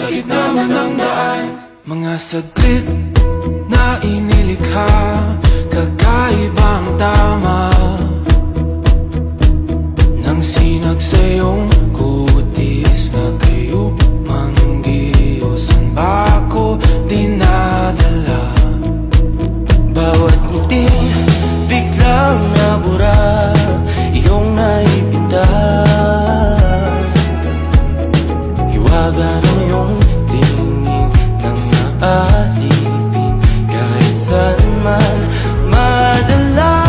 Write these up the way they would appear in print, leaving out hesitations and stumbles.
sa gitna man ng daan. Mga saglit na inilikha, kakaibang tama nang sinag sa iyong kutis na kayo manggiyosan ba ako dinadala? Bawat ngiting biglang nabura, iyong naipinta. Hiwaga ng iyong tingin nang naalipin, kahit saan man madala.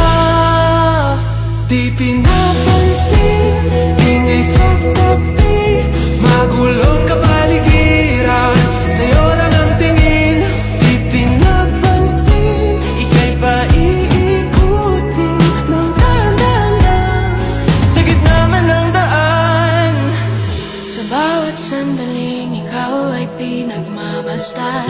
Di pinapansin, ingay sa tabi, magulong kapaligiran, sa'yo lang ang tingin. Di pinapansin, Ika'y paiikutin ng dahan-dahan sa gitna man ng daan. Sa bawat sandaling ikaw ay pinagmamasdan.